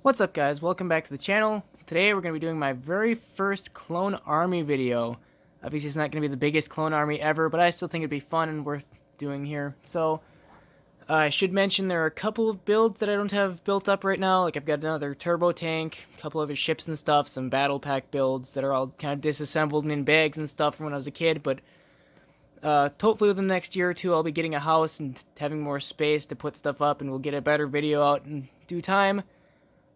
What's up, guys? Welcome back to the channel. Today we're going to be doing my very first clone army video. Obviously it's not going to be the biggest clone army ever, but I still think it'd be fun and worth doing here. So I should mention there are a couple of builds that I don't have built up right now. Like I've got another turbo tank, a couple other ships and stuff, some battle pack builds that are all kind of disassembled and in bags and stuff from when I was a kid. But hopefully within the next year or two I'll be getting a house and having more space to put stuff up, and we'll get a better video out in due time.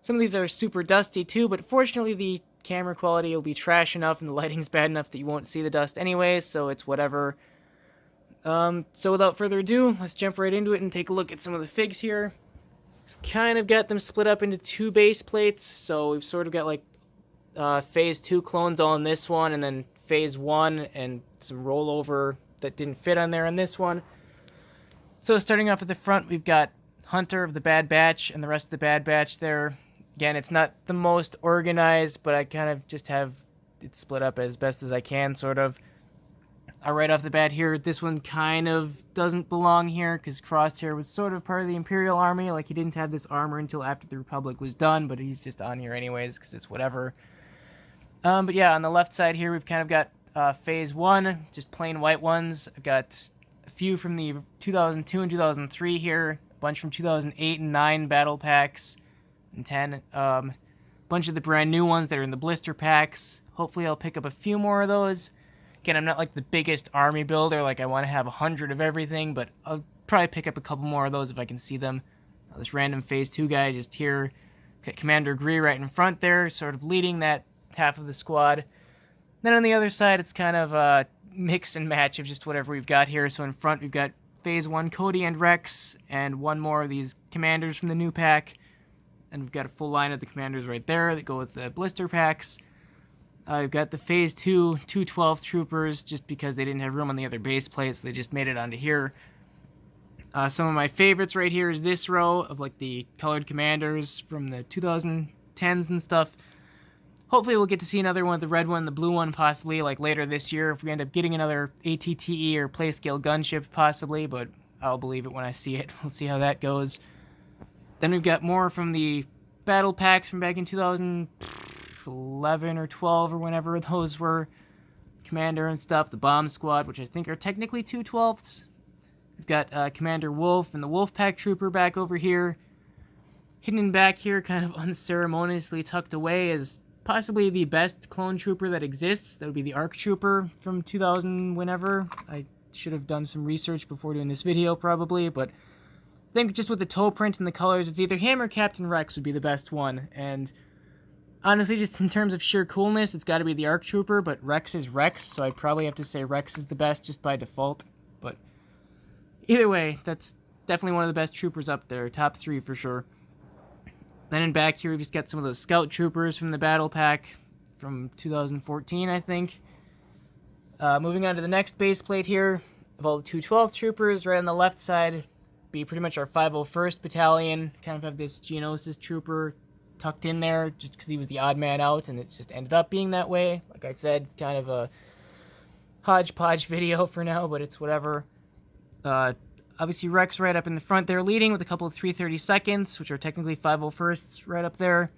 Some of these are super dusty too, but fortunately the camera quality will be trash enough and the lighting's bad enough that you won't see the dust anyways, so it's whatever. So without further ado, let's jump right into it and take a look at some of the figs here. Kind of got them split up into two base plates, so we've sort of got like phase 2 clones all in this one, and then phase 1 and some rollover that didn't fit on there on this one. So starting off at the front, we've got Hunter of the Bad Batch and the rest of the Bad Batch there. Again, it's not the most organized, but I kind of just have it split up as best as I can, sort of. Right off the bat here, this one kind of doesn't belong here, because Crosshair was sort of part of the Imperial Army. Like, he didn't have this armor until after the Republic was done, but he's just on here anyways, because it's whatever. But yeah, on the left side here, we've kind of got Phase 1, just plain white ones. I've got a few from the 2002 and 2003 here, a bunch from 2008 and 9 battle packs, and 10. Bunch of the brand new ones that are in the blister packs. Hopefully I'll pick up a few more of those. Again, I'm not like the biggest army builder, like I want to have 100 of everything, but I'll probably pick up a couple more of those if I can see them. This random Phase 2 guy just here. Got Commander Gree right in front there, sort of leading that half of the squad. Then on the other side, it's kind of a mix and match of just whatever we've got here. So in front, we've got Phase 1 Cody and Rex, and one more of these commanders from the new pack. And we've got a full line of the commanders right there that go with the blister packs. We've got the Phase 2 212 troopers, just because they didn't have room on the other base plates, so they just made it onto here. Some of my favorites right here is this row of like the colored commanders from the 2010s and stuff. Hopefully we'll get to see another one, the red one, the blue one possibly, like later this year, if we end up getting another ATTE or Playscale gunship possibly, but I'll believe it when I see it. We'll see how that goes. Then we've got more from the battle packs from back in 2011 or 12 or whenever those were. Commander and stuff, the Bomb Squad, which I think are technically 212ths. We've got Commander Wolf and the Wolf Pack Trooper back over here. Hidden back here, kind of unceremoniously tucked away, is possibly the best clone trooper that exists. That would be the ARC Trooper from 2000 whenever. I should have done some research before doing this video probably, but I think just with the toe print and the colors, it's either him or Captain Rex would be the best one. And honestly, just in terms of sheer coolness, it's got to be the ARC Trooper, but Rex is Rex, so I'd probably have to say Rex is the best just by default. But either way, that's definitely one of the best troopers up there, top 3 for sure. Then in back here, we've just got some of those Scout Troopers from the Battle Pack from 2014, I think. Moving on to the next base plate here, of all the 212 Troopers, right on the left side, be pretty much our 501st Battalion. Kind of have this Geonosis Trooper tucked in there, just because he was the odd man out, and it just ended up being that way. Like I said, it's kind of a hodgepodge video for now, but it's whatever. Obviously, Rex right up in the front there, leading with a couple of 332nds, which are technically 501sts right up there.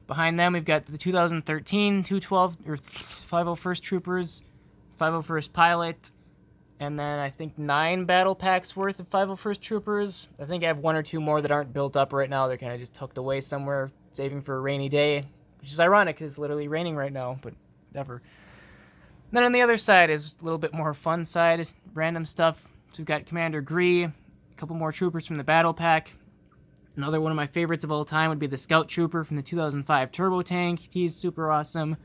Behind them, we've got the 2013 212 or 501st Troopers, 501st Pilot, and then I think 9 battle packs worth of 501st Troopers. I think I have 1 or 2 more that aren't built up right now. They're kind of just tucked away somewhere, saving for a rainy day, which is ironic because it's literally raining right now, but whatever. And then on the other side is a little bit more fun side, random stuff. So we've got Commander Gree, a couple more troopers from the battle pack. Another one of my favorites of all time would be the Scout Trooper from the 2005 Turbo Tank. He's super awesome.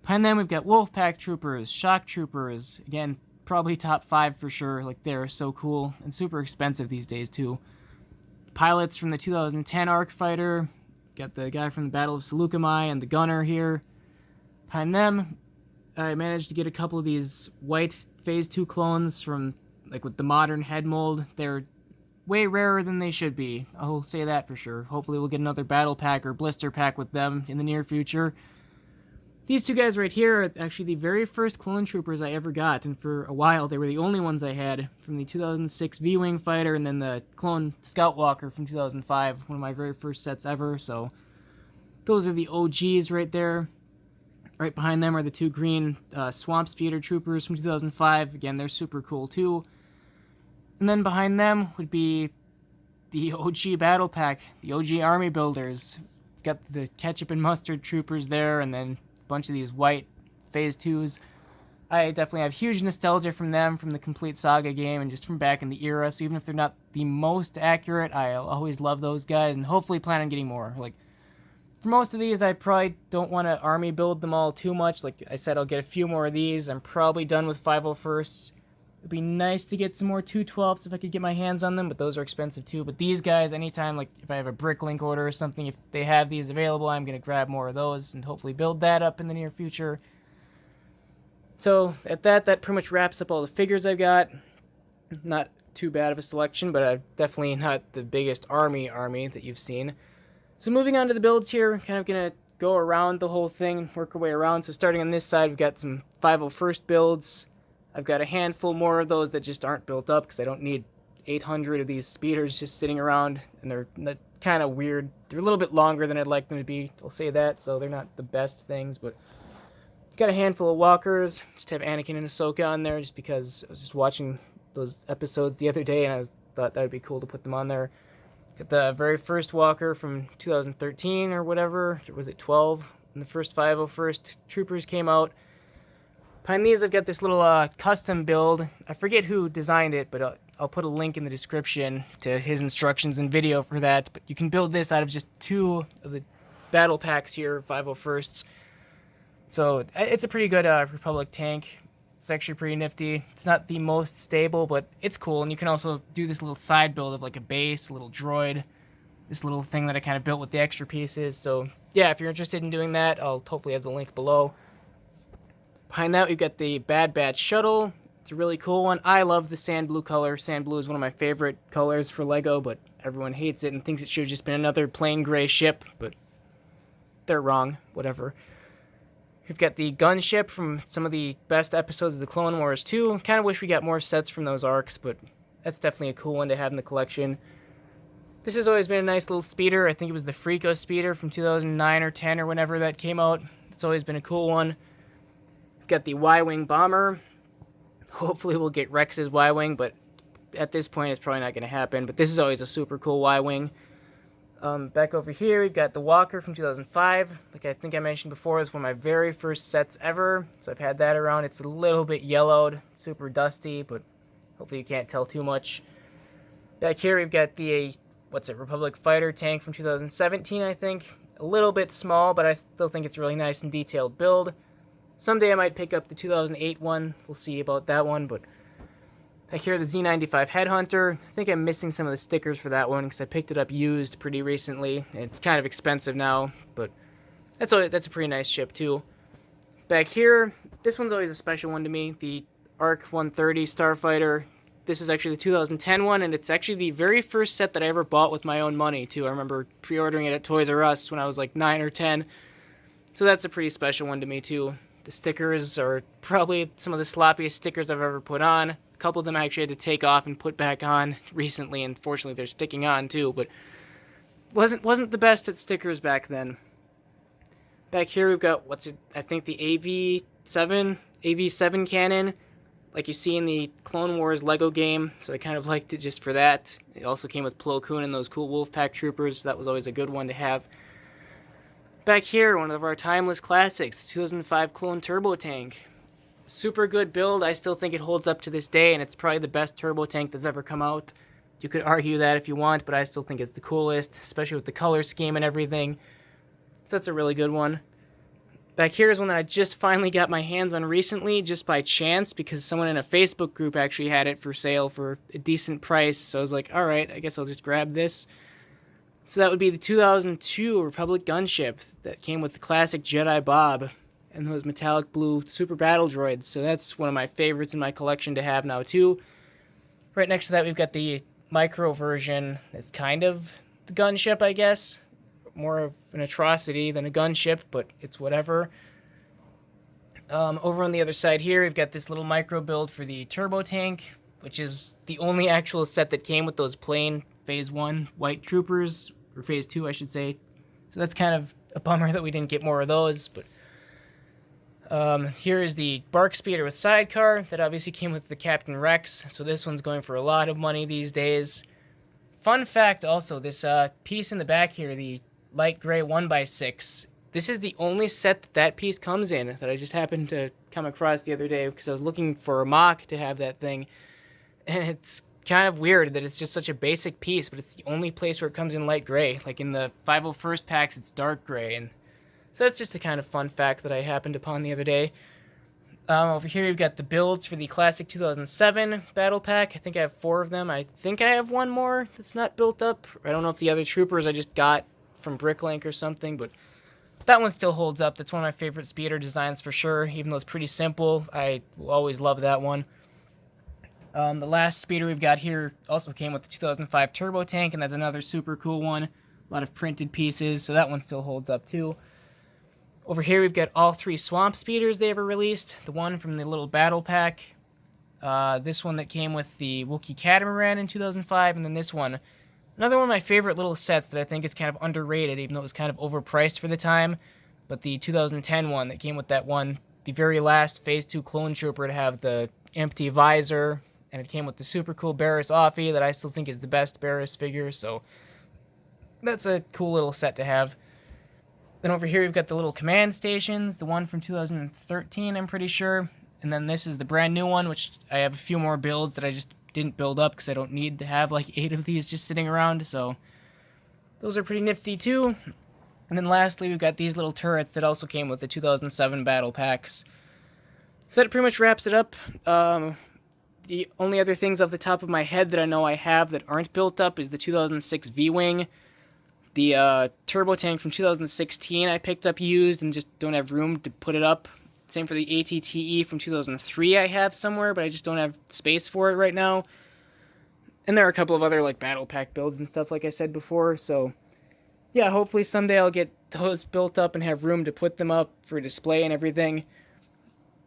Behind them, we've got Wolf Pack Troopers, Shock Troopers. Again, probably top 5 for sure. Like, they're so cool and super expensive these days, too. Pilots from the 2010 Arc Fighter. Got the guy from the Battle of Seleucami and the Gunner here. Behind them, I managed to get a couple of these white Phase 2 clones from, like, with the modern head mold. They're way rarer than they should be. I'll say that for sure. Hopefully we'll get another battle pack or blister pack with them in the near future. These two guys right here are actually the very first clone troopers I ever got, and for a while they were the only ones I had, from the 2006 V-Wing fighter and then the clone Scout Walker from 2005, one of my very first sets ever. So those are the OGs right there. Right behind them are the two green Swamp Speeder troopers from 2005. Again, they're super cool too. And then behind them would be the OG Battle Pack, the OG Army Builders. Got the ketchup and mustard troopers there, and then a bunch of these white Phase 2s. I definitely have huge nostalgia from them, from the Complete Saga game, and just from back in the era. So even if they're not the most accurate, I'll always love those guys, and hopefully plan on getting more. Like, for most of these, I probably don't want to army build them all too much. Like I said, I'll get a few more of these. I'm probably done with 501sts. It'd be nice to get some more 212s if I could get my hands on them, but those are expensive too. But these guys, anytime, like if I have a Bricklink order or something, if they have these available, I'm going to grab more of those and hopefully build that up in the near future. So at that pretty much wraps up all the figures I've got. Not too bad of a selection, but I've definitely not the biggest army that you've seen. So moving on to the builds here, kind of going to go around the whole thing, work our way around. So starting on this side, we've got some 501st builds. I've got a handful more of those that just aren't built up because I don't need 800 of these speeders just sitting around, and they're kind of weird. They're a little bit longer than I'd like them to be, I'll say that, so they're not the best things, but got a handful of walkers. Just have Anakin and Ahsoka on there just because I was just watching those episodes the other day and I thought that would be cool to put them on there. Got the very first walker from 2013 or whatever, or was it 12, when the first 501st Troopers came out. Behind these I've got this little custom build. I forget who designed it, but I'll put a link in the description to his instructions and video for that. But you can build this out of just 2 of the battle packs here, 501sts. So it's a pretty good Republic tank. It's actually pretty nifty. It's not the most stable, but it's cool. And you can also do this little side build of like a base, a little droid, this little thing that I kind of built with the extra pieces. So yeah, if you're interested in doing that, I'll hopefully have the link below. Behind that, we've got the Bad Batch shuttle. It's a really cool one. I love the sand blue color. Sand blue is one of my favorite colors for Lego, but everyone hates it and thinks it should have just been another plain gray ship, but they're wrong. Whatever. We've got the gunship from some of the best episodes of the Clone Wars too. Kind of wish we got more sets from those arcs, but that's definitely a cool one to have in the collection. This has always been a nice little speeder. I think it was the Freako speeder from 2009 or 10 or whenever that came out. It's always been a cool one. We've got the Y-Wing bomber. Hopefully we'll get Rex's Y-Wing, but at this point it's probably not going to happen. But this is always a super cool Y-Wing. Back over here, we've got the Walker from 2005. Like I think I mentioned before, it's one of my very first sets ever. So I've had that around. It's a little bit yellowed, super dusty, but hopefully you can't tell too much. Back here, we've got the, Republic Fighter tank from 2017, I think. A little bit small, but I still think it's a really nice and detailed build. Someday I might pick up the 2008 one. We'll see about that one, but back here, the Z95 Headhunter. I think I'm missing some of the stickers for that one because I picked it up used pretty recently. It's kind of expensive now, but that's a pretty nice ship too. Back here, this one's always a special one to me, the ARC 130 Starfighter. This is actually the 2010 one, and it's actually the very first set that I ever bought with my own money too. I remember pre-ordering it at Toys R Us when I was like 9 or 10. So that's a pretty special one to me too. The stickers are probably some of the sloppiest stickers I've ever put on. A couple of them I actually had to take off and put back on recently, and fortunately they're sticking on too, but wasn't the best at stickers back then. Back here we've got, I think the AV7 cannon, like you see in the Clone Wars Lego game, so I kind of liked it just for that. It also came with Plo Koon and those cool Wolfpack troopers, so that was always a good one to have. Back here, one of our timeless classics, the 2005 Clone Turbo Tank. Super good build. I still think it holds up to this day, and it's probably the best turbo tank that's ever come out. You could argue that if you want, but I still think it's the coolest, especially with the color scheme and everything. So that's a really good one. Back here is one that I just finally got my hands on recently, just by chance, because someone in a Facebook group actually had it for sale for a decent price. So I was like, alright, I guess I'll just grab this. So that would be the 2002 Republic gunship that came with the classic Jedi Bob and those metallic blue super battle droids. So that's one of my favorites in my collection to have now too. Right next to that we've got the micro version. It's kind of the gunship, I guess. More of an atrocity than a gunship, but it's whatever. Over on the other side here, we've got this little micro build for the turbo tank, which is the only actual set that came with those plain Phase 1 white troopers, or Phase 2, I should say. So that's kind of a bummer that we didn't get more of those, but here is the Bark Speeder with sidecar that obviously came with the Captain Rex, so this one's going for a lot of money these days. Fun fact also, this piece in the back here, the light gray 1x6, this is the only set that that piece comes in that I just happened to come across the other day because I was looking for a mock to have that thing, and it's kind of weird that it's just such a basic piece, but it's the only place where it comes in light gray. Like in the 501st packs, it's dark gray, and so that's just a kind of fun fact that I happened upon the other day. Over here we've got the builds for the Classic 2007 Battle Pack. I think I have 4 of them. I think I have one more that's not built up. I don't know if the other troopers I just got from Bricklink or something, but that one still holds up. That's one of my favorite speeder designs for sure, even though it's pretty simple. I will always love that one. The last speeder we've got here also came with the 2005 Turbo Tank, and that's another super cool one. A lot of printed pieces, so that one still holds up too. Over here we've got all 3 Swamp Speeders they ever released. The one from the little battle pack. This one that came with the Wookiee Catamaran in 2005. And then this one. Another one of my favorite little sets that I think is kind of underrated, even though it was kind of overpriced for the time. But the 2010 one that came with that one, the very last Phase 2 Clone Trooper to have the empty visor. And it came with the super cool Barriss Offee that I still think is the best Barriss figure. So that's a cool little set to have. Then over here we've got the little command stations, the one from 2013 I'm pretty sure, and then this is the brand new one, which I have a few more builds that I just didn't build up because I don't need to have like 8 of these just sitting around, so those are pretty nifty too. And then lastly we've got these little turrets that also came with the 2007 battle packs. So that pretty much wraps it up. The only other things off the top of my head that I know I have that aren't built up is the 2006 V-Wing. The turbo tank from 2016 I picked up used and just don't have room to put it up. Same for the ATTE from 2003 I have somewhere, but I just don't have space for it right now. And there are a couple of other like battle pack builds and stuff like I said before, so yeah, hopefully someday I'll get those built up and have room to put them up for display and everything.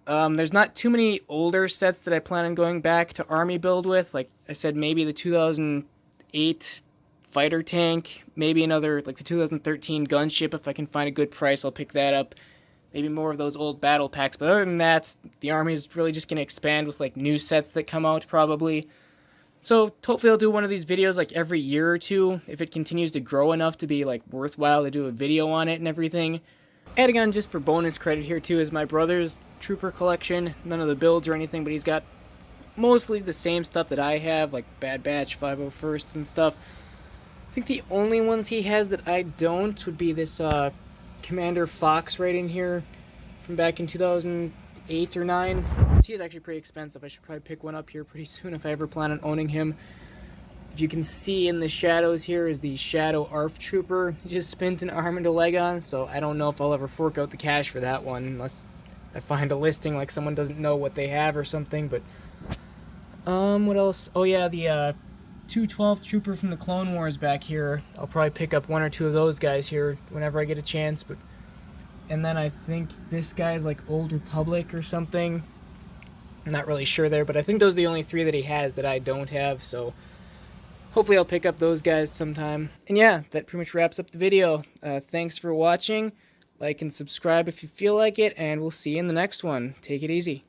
There's not too many older sets that I plan on going back to Army build with. Like I said, maybe the 2008 fighter tank, maybe another, like the 2013 gunship. If I can find a good price, I'll pick that up. Maybe more of those old battle packs. But other than that, the Army is really just going to expand with like new sets that come out probably. So hopefully I'll do one of these videos like every year or two if it continues to grow enough to be like worthwhile to do a video on it and everything. Adding on just for bonus credit here too is my brother's trooper collection. None of the builds or anything, but he's got mostly the same stuff that I have, like Bad Batch, 501st and stuff. I think the only ones he has that I don't would be this Commander Fox right in here from back in 2008 or 9. He is actually pretty expensive. I should probably pick one up here pretty soon if I ever plan on owning him. If you can see in the shadows here is the Shadow ARF Trooper. He just spent an arm and a leg on, so I don't know if I'll ever fork out the cash for that one unless I find a listing like someone doesn't know what they have or something. But what else? Oh yeah, the 212th Trooper from the Clone Wars back here. I'll probably pick up 1 or 2 of those guys here whenever I get a chance. But and then I think this guy's like Old Republic or something. I'm not really sure there, but I think those are the only 3 that he has that I don't have, so hopefully I'll pick up those guys sometime. And yeah, that pretty much wraps up the video. Thanks for watching. Like and subscribe if you feel like it, and we'll see you in the next one. Take it easy.